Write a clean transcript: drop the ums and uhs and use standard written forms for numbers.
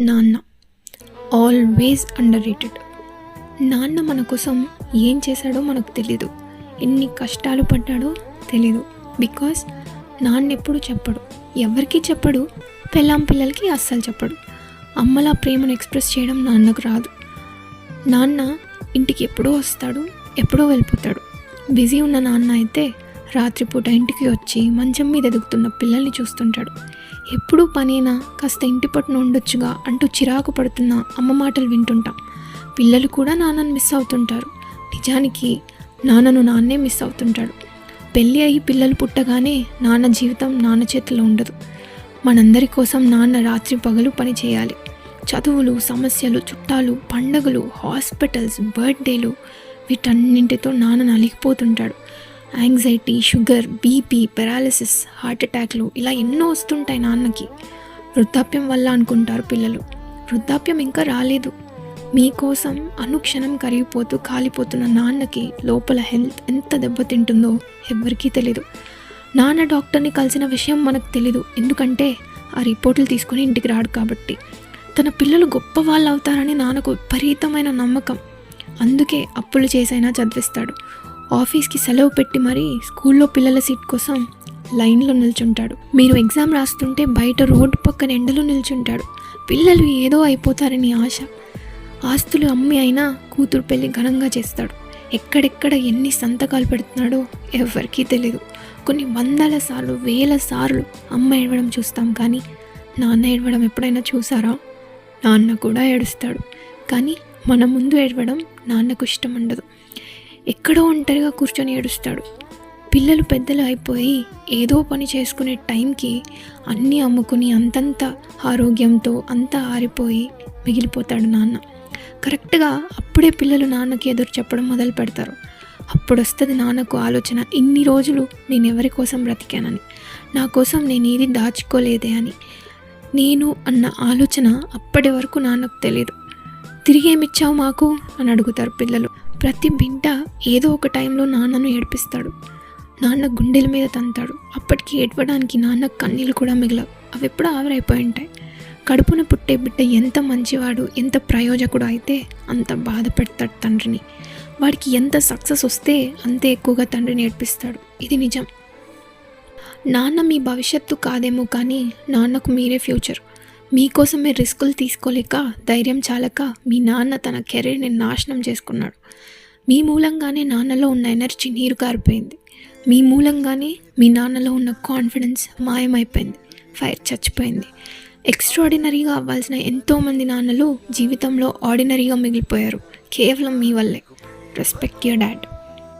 నాన్న always under rated. నాన్న మన కోసం ఏం చేశాడో మనకు తెలీదు, ఎన్ని కష్టాలు పడ్డాడో తెలీదు. బికాస్ నాన్న ఎప్పుడు చెప్పడు, ఎవరికి చెప్పడు, పిల్లలకి అస్సలు చెప్పడు. అమ్మలా ప్రేమను ఎక్స్ప్రెస్ చేయడం నాన్నకు రాదు. నాన్న ఇంటికి ఎప్పుడో వస్తాడు, ఎప్పుడో వెళ్ళిపోతాడు. బిజీ ఉన్న నాన్న అయితే రాత్రిపూట ఇంటికి వచ్చి మంచం మీద ఎదుగుతున్న పిల్లల్ని చూస్తుంటాడు. ఎప్పుడూ పనేనా, కాస్త ఇంటి పట్టున ఉండొచ్చుగా అంటూ చిరాకు పడుతున్న అమ్మ మాటలు వింటుంటాం. పిల్లలు కూడా నాన్నను మిస్ అవుతుంటారు. నిజానికి నాన్నను నాన్నే మిస్ అవుతుంటాడు. పెళ్ళి అయ్యి పిల్లలు పుట్టగానే నాన్న జీవితం నాన్న చేతిలో ఉండదు. మనందరి కోసం నాన్న రాత్రి పగలు పని చేయాలి. చదువులు, సమస్యలు, చుట్టాలు, పండగలు, హాస్పిటల్స్, బర్త్డేలు, వీటన్నింటితో నాన్న నలిగిపోతుంటాడు. Anxiety, sugar, BP, paralysis, heart అటాక్లు ఇలా ఎన్నో వస్తుంటాయి నాన్నకి. వృద్ధాప్యం వల్ల అనుకుంటారు పిల్లలు. వృద్ధాప్యం ఇంకా రాలేదు. మీకోసం అనుక్షణం కరిగిపోతూ కాలిపోతున్న నాన్నకి లోపల హెల్త్ ఎంత దెబ్బతింటుందో ఎవ్వరికీ తెలీదు. నాన్న డాక్టర్ని కలిసిన విషయం మనకు తెలీదు, ఎందుకంటే ఆ రిపోర్టులు తీసుకుని ఇంటికి రాడు కాబట్టి. తన పిల్లలు గొప్ప వాళ్ళు అవుతారని నాన్నకు విపరీతమైన నమ్మకం. అందుకే అప్పులు చేసైనా చదివిస్తాడు. ఆఫీస్కి సెలవు పెట్టి మరీ స్కూల్లో పిల్లల సీట్ కోసం లైన్లో నిల్చుంటాడు. మీరు ఎగ్జామ్ రాస్తుంటే బయట రోడ్డు పక్కన ఎండలో నిల్చుంటాడు. పిల్లలు ఏదో అయిపోతారని ఆశ. ఆస్తులు అమ్మి అయినా కూతురు పెళ్ళి ఘనంగా చేస్తాడు. ఎక్కడెక్కడ ఎన్ని సంతకాలు పెడుతున్నాడో ఎవరికీ తెలీదు. కొన్ని వందల సార్లు, వేల సార్లు అమ్మ ఏడవడం చూస్తాం, కానీ నాన్న ఏడవడం ఎప్పుడైనా చూసారా? నాన్న కూడా ఏడుస్తాడు, కానీ మన ముందు ఏడవడం నాన్నకు ఇష్టం ఉండదు. ఎక్కడో ఒంటరిగా కూర్చొని ఏడుస్తాడు. పిల్లలు పెద్దలు అయిపోయి ఏదో పని చేసుకునే టైంకి అన్నీ అమ్ముకుని అంతంత ఆరోగ్యంతో అంతా ఆరిపోయి మిగిలిపోతాడు నాన్న. కరెక్ట్గా అప్పుడే పిల్లలు నాన్నకి ఎదురు చెప్పడం మొదలు పెడతారు. అప్పుడు వస్తుంది నాన్నకు ఆలోచన, ఇన్ని రోజులు నేను ఎవరి కోసం బ్రతికానని, నా కోసం నేను ఏది దాచుకోలేదే అని. నేను అన్న ఆలోచన అప్పటి వరకు నాన్నకు తెలియదు. తిరిగేమిచ్చావు మాకు అని అడుగుతారు పిల్లలు. ప్రతి బిడ్డ ఏదో ఒక టైంలో నాన్నను ఏడిపిస్తాడు. నాన్న గుండెల మీద తంతాడు. అప్పటికి ఏడవడానికి నాన్న కన్నీళ్ళు కూడా మిగలవు, అవి ఎప్పుడూ ఆవిరైపోయి ఉంటాయి. కడుపున పుట్టే బిడ్డ ఎంత మంచివాడు, ఎంత ప్రయోజకుడు అయితే అంత బాధ పెడతాడు తండ్రిని. వాడికి ఎంత సక్సెస్ వస్తే అంతే ఎక్కువగా తండ్రిని ఏడిపిస్తాడు. ఇది నిజం. నాన్న మీ భవిష్యత్తు కాదేమో, కానీ నాన్నకు మీరే ఫ్యూచర్. మీకోసం మీరు రిస్కులు తీసుకోలేక, ధైర్యం చాలక మీ నాన్న తన కెరీర్ని నాశనం చేసుకున్నాడు. మీ మూలంగానే నాన్నలో ఉన్న ఎనర్జీ నీరు కారిపోయింది. మీ మూలంగానే మీ నాన్నలో ఉన్న కాన్ఫిడెన్స్ మాయమైపోయింది. ఫైర్ చచ్చిపోయింది. ఎక్స్ట్రాడినరీగా అవ్వాల్సిన ఎంతోమంది నాన్నలు జీవితంలో ఆర్డినరీగా మిగిలిపోయారు కేవలం మీ వల్లే. Respect your dad.